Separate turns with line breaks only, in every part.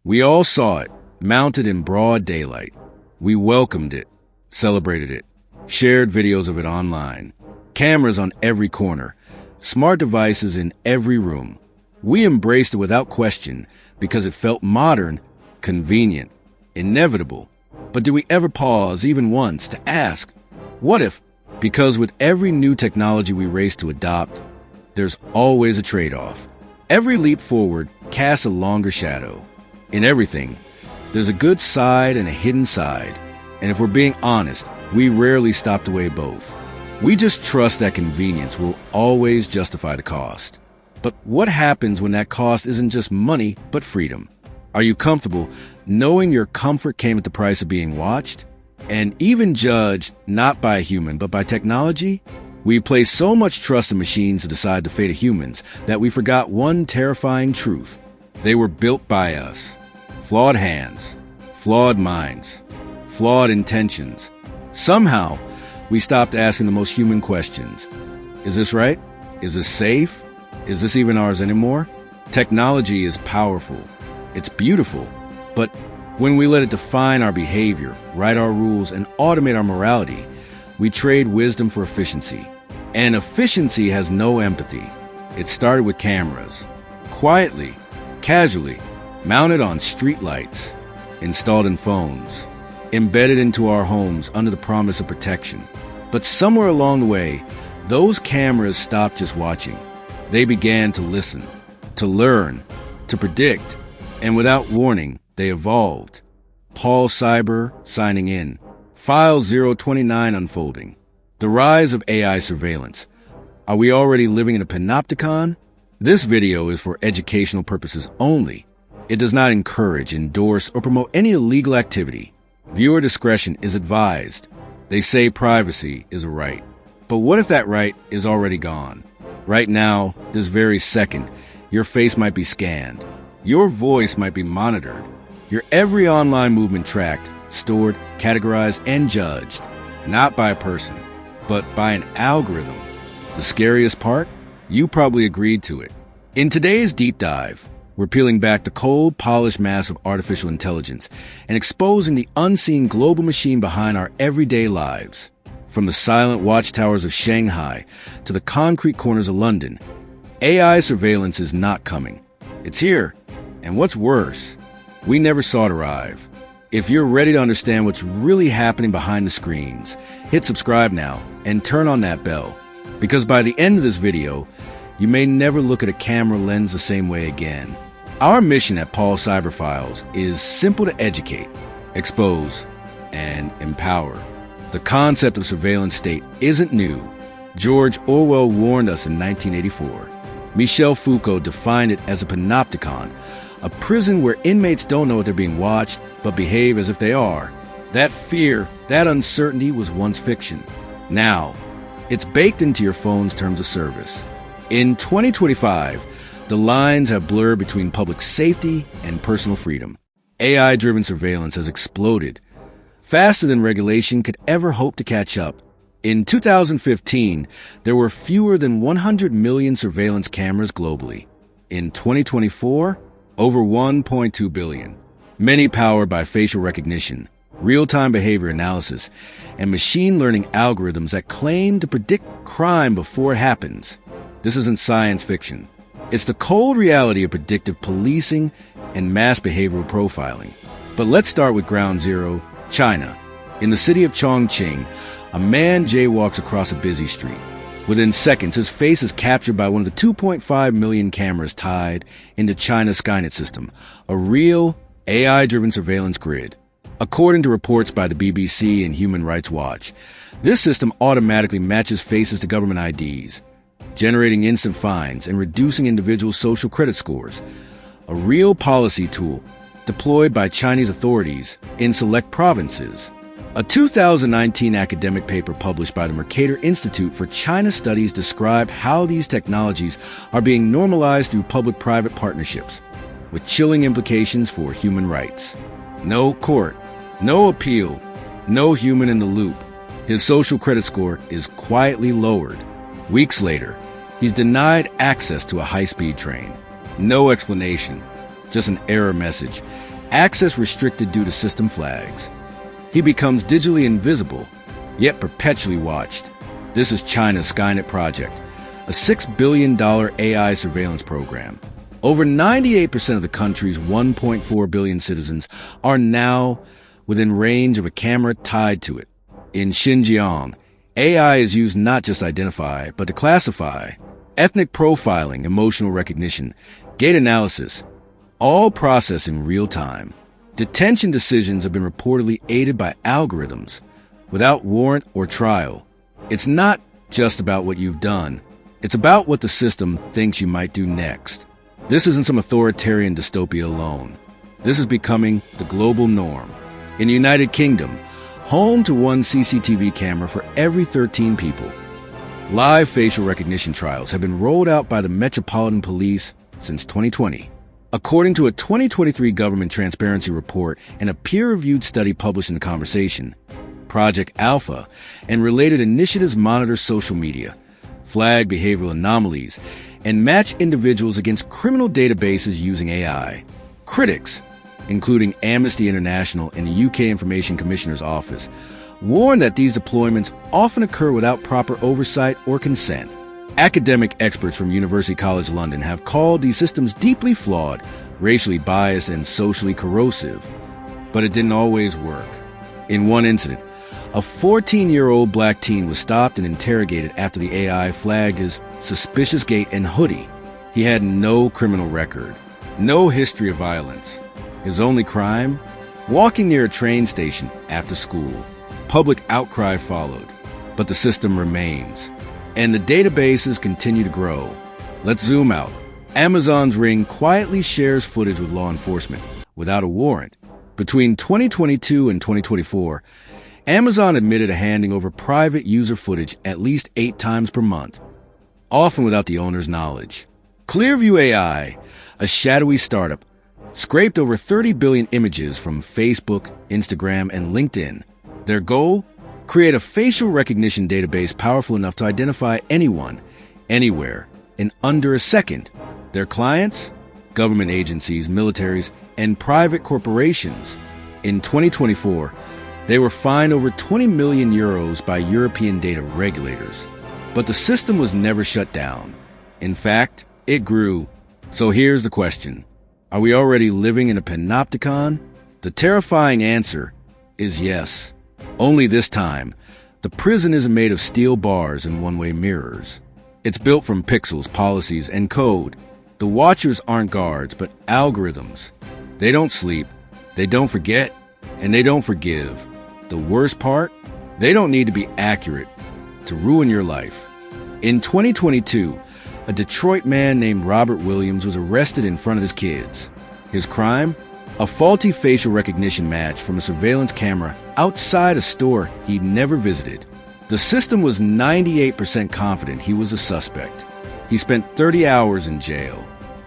We all saw it, mounted in broad daylight. We welcomed it, celebrated it, shared videos of it online. Cameras on every corner, smart devices in every room. We embraced it without question because it felt modern, convenient, inevitable. But did we ever pause, even once, to ask, what if? Because with every new technology we race to adopt, there's always a trade-off. Every leap forward casts a longer shadow. In everything, there's a good side and a hidden side. And if we're being honest, we rarely stop to weigh both. We just trust that convenience will always justify the cost. But what happens when that cost isn't just money, but freedom? Are you comfortable knowing your comfort came at the price of being watched? And even judged not by a human, but by technology? We place so much trust in machines to decide the fate of humans that we forgot one terrifying truth. They were built by us. Flawed hands, flawed minds, flawed intentions. Somehow, we stopped asking the most human questions. Is this right? Is this safe? Is this even ours anymore? Technology is powerful. It's beautiful. But when we let it define our behavior, write our rules, and automate our morality, we trade wisdom for efficiency. And efficiency has no empathy. It started with cameras. Quietly, casually, mounted on streetlights, installed in phones, embedded into our homes under the promise of protection. But somewhere along the way, those cameras stopped just watching. They began to listen, to learn, to predict, and without warning, they evolved. Paul Cyber signing in. File 029 unfolding. The rise of AI surveillance. Are we already living in a Panopticon? This video is for educational purposes only. It does not encourage, endorse, or promote any illegal activity. Viewer discretion is advised. They say privacy is a right. But what if that right is already gone? Right now, this very second, your face might be scanned. Your voice might be monitored. Your every online movement tracked, stored, categorized, and judged. Not by a person, but by an algorithm. The scariest part? You probably agreed to it. In today's deep dive, we're peeling back the cold, polished mask of artificial intelligence and exposing the unseen global machine behind our everyday lives. From the silent watchtowers of Shanghai to the concrete corners of London, AI surveillance is not coming. It's here. And what's worse, we never saw it arrive. If you're ready to understand what's really happening behind the screens, hit subscribe now and turn on that bell. Because by the end of this video, you may never look at a camera lens the same way again. Our mission at Paul Cyber Files is simple to educate, expose, and empower. The concept of surveillance state isn't new. George Orwell warned us in 1984. Michel Foucault defined it as a panopticon, a prison where inmates don't know that they're being watched, but behave as if they are. That fear, that uncertainty was once fiction. Now, it's baked into your phone's terms of service. In 2025, the lines have blurred between public safety and personal freedom. AI-driven surveillance has exploded, faster than regulation could ever hope to catch up. In 2015, there were fewer than 100 million surveillance cameras globally. In 2024, over 1.2 billion. Many powered by facial recognition, real-time behavior analysis, and machine learning algorithms that claim to predict crime before it happens. This isn't science fiction. It's the cold reality of predictive policing and mass behavioral profiling. But let's start with ground zero, China. In the city of Chongqing, a man jaywalks across a busy street. Within seconds, his face is captured by one of the 2.5 million cameras tied into China's Skynet system, a real AI-driven surveillance grid. According to reports by the BBC and Human Rights Watch, this system automatically matches faces to government IDs, generating instant fines and reducing individuals' social credit scores. A real policy tool deployed by Chinese authorities in select provinces. A 2019 academic paper published by the Mercator Institute for China Studies described how these technologies are being normalized through public-private partnerships, with chilling implications for human rights. No court, no appeal, no human in the loop. His social credit score is quietly lowered. Weeks later, he's denied access to a high-speed train. No explanation, just an error message. access restricted due to system flags. He becomes digitally invisible, yet perpetually watched. This is China's Skynet project, a $6 billion AI surveillance program. Over 98% of the country's 1.4 billion citizens are now within range of a camera tied to it. In Xinjiang, AI is used not just to identify, but to classify. Ethnic profiling, emotional recognition, gait analysis, all processed in real time. Detention decisions have been reportedly aided by algorithms, without warrant or trial. It's not just about what you've done. It's about what the system thinks you might do next. This isn't some authoritarian dystopia alone. This is becoming the global norm. In the United Kingdom, home to one CCTV camera for every 13 people. Live facial recognition trials have been rolled out by the Metropolitan Police since 2020. According to a 2023 government transparency report and a peer-reviewed study published in The Conversation, Project Alpha and related initiatives monitor social media, flag behavioral anomalies, and match individuals against criminal databases using AI. Critics, including Amnesty International and the UK Information Commissioner's Office, warn that these deployments often occur without proper oversight or consent. Academic experts from University College London have called these systems deeply flawed, racially biased, and socially corrosive. But it didn't always work. In one incident, a 14-year-old black teen was stopped and interrogated after the AI flagged his suspicious gait and hoodie. He had no criminal record, no history of violence. His only crime? Walking near a train station after school. Public outcry followed, but the system remains. And the databases continue to grow. Let's zoom out. Amazon's Ring quietly shares footage with law enforcement without a warrant. Between 2022 and 2024, Amazon admitted to handing over private user footage at least 8 times per month, often without the owner's knowledge. Clearview AI, a shadowy startup, scraped over 30 billion images from Facebook, Instagram, and LinkedIn. Their goal? Create a facial recognition database powerful enough to identify anyone, anywhere, in under a second. Their clients? Government agencies, militaries, and private corporations. In 2024, they were fined over 20 million euros by European data regulators. But the system was never shut down. In fact, it grew. So here's the question. Are we already living in a Panopticon? The terrifying answer is yes. Only this time, the prison isn't made of steel bars and one-way mirrors. It's built from pixels, policies, and code. The watchers aren't guards, but algorithms. They don't sleep, they don't forget, and they don't forgive. The worst part? They don't need to be accurate to ruin your life. In 2022, a Detroit man named Robert Williams was arrested in front of his kids. His crime? A faulty facial recognition match from a surveillance camera outside a store he'd never visited. The system was 98% confident he was a suspect. He spent 30 hours in jail,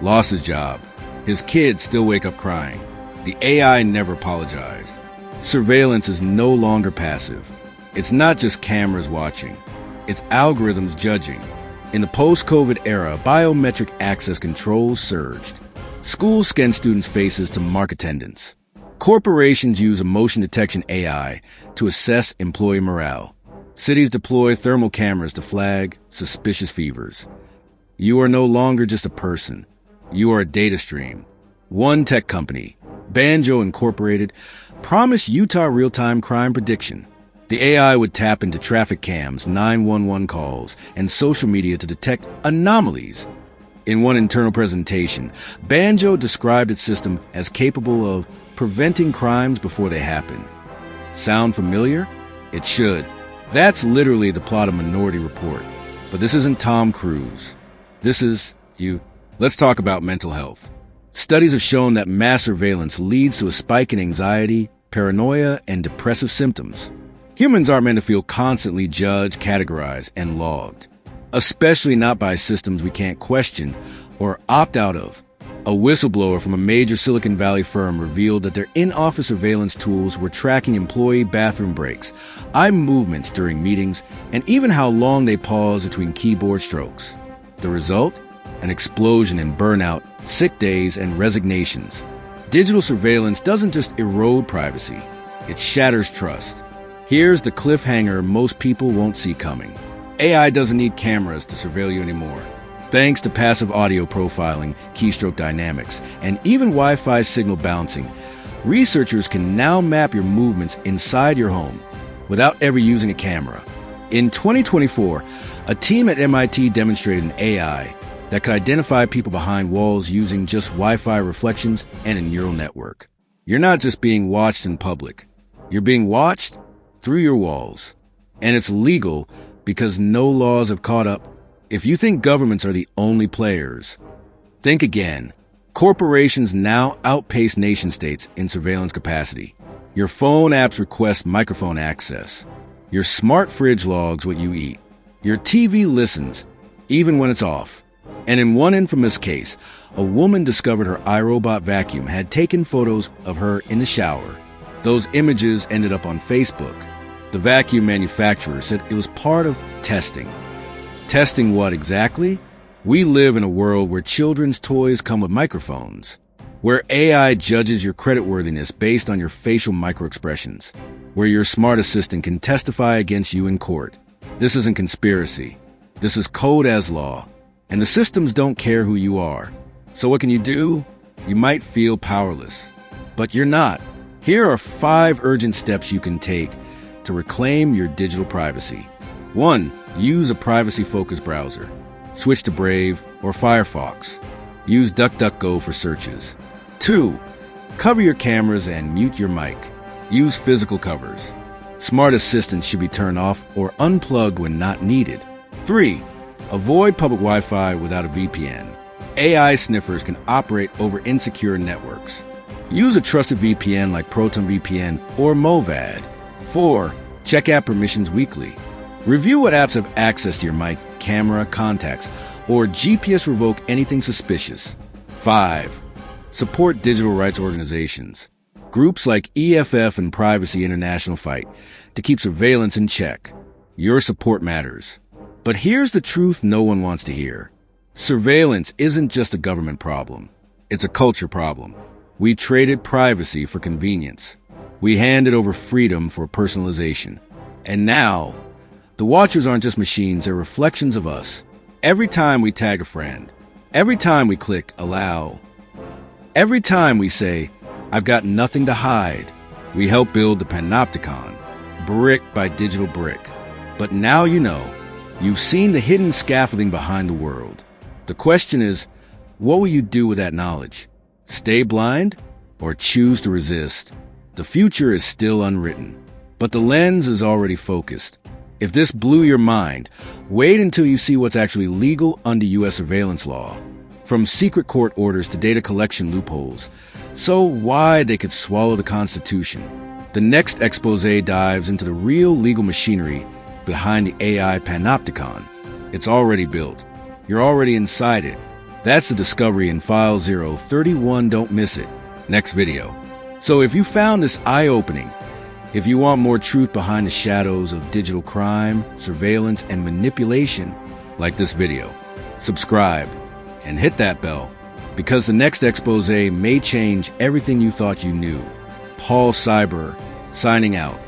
lost his job. His kids still wake up crying. The AI never apologized. Surveillance is no longer passive. It's not just cameras watching. It's algorithms judging. In the post-COVID era, biometric access controls surged. Schools scan students' faces to mark attendance. Corporations use emotion detection AI to assess employee morale. Cities deploy thermal cameras to flag suspicious fevers. You are no longer just a person. You are a data stream. One tech company, Banjo Incorporated, promised Utah real-time crime prediction. The AI would tap into traffic cams, 911 calls, and social media to detect anomalies. In one internal presentation, Banjo described its system as capable of preventing crimes before they happen. Sound familiar? It should. That's literally the plot of Minority Report. But this isn't Tom Cruise. This is you. Let's talk about mental health. Studies have shown that mass surveillance leads to a spike in anxiety, paranoia, and depressive symptoms. Humans aren't meant to feel constantly judged, categorized, and logged. Especially not by systems we can't question or opt out of. A whistleblower from a major Silicon Valley firm revealed that their in-office surveillance tools were tracking employee bathroom breaks, eye movements during meetings, and even how long they pause between keyboard strokes. The result? An explosion in burnout, sick days, and resignations. Digital surveillance doesn't just erode privacy, it shatters trust. Here's the cliffhanger most people won't see coming. AI doesn't need cameras to surveil you anymore. Thanks to passive audio profiling, keystroke dynamics, and even Wi-Fi signal bouncing, researchers can now map your movements inside your home without ever using a camera. In 2024, a team at MIT demonstrated an AI that could identify people behind walls using just Wi-Fi reflections and a neural network. You're not just being watched in public. You're being watched through your walls. And it's legal because no laws have caught up. If you think governments are the only players, think again. Corporations now outpace nation-states in surveillance capacity. Your phone apps request microphone access. Your smart fridge logs what you eat. Your TV listens, even when it's off. And in one infamous case, a woman discovered her iRobot vacuum had taken photos of her in the shower. Those images ended up on Facebook. The vacuum manufacturer said it was part of testing. Testing what exactly? We live in a world where children's toys come with microphones, where AI judges your creditworthiness based on your facial microexpressions, where your smart assistant can testify against you in court. This isn't conspiracy. This is code as law. And the systems don't care who you are. So what can you do? You might feel powerless, but you're not. Here are 5 urgent steps you can take to reclaim your digital privacy. 1. Use a privacy-focused browser. Switch to Brave or Firefox. Use DuckDuckGo for searches. 2. Cover your cameras and mute your mic. Use physical covers. Smart assistants should be turned off or unplugged when not needed. 3. Avoid public Wi-Fi without a VPN. AI sniffers can operate over insecure networks. Use a trusted VPN like ProtonVPN or Movad. 4. Check app permissions weekly. Review what apps have access to your mic, camera, contacts, or GPS revoke anything suspicious. 5. Support digital rights organizations. Groups like EFF and Privacy International fight to keep surveillance in check. Your support matters. But here's the truth no one wants to hear. Surveillance isn't just a government problem. It's a culture problem. We traded privacy for convenience. We handed over freedom for personalization. And now, the watchers aren't just machines, they're reflections of us. Every time we tag a friend, every time we click allow, every time we say, I've got nothing to hide, we help build the Panopticon, brick by digital brick. But now you know. You've seen the hidden scaffolding behind the world. The question is, what will you do with that knowledge? Stay blind or choose to resist? The future is still unwritten, but the lens is already focused. If this blew your mind, wait until you see what's actually legal under U.S. surveillance law. From secret court orders to data collection loopholes, so wide they could swallow the Constitution. The next exposé dives into the real legal machinery behind the AI Panopticon. It's already built. You're already inside it. That's the discovery in File 031. Don't miss it. Next video. So if you found this eye-opening, if you want more truth behind the shadows of digital crime, surveillance, and manipulation, like this video, subscribe and hit that bell, because the next exposé may change everything you thought you knew. Paul Cyber, signing out.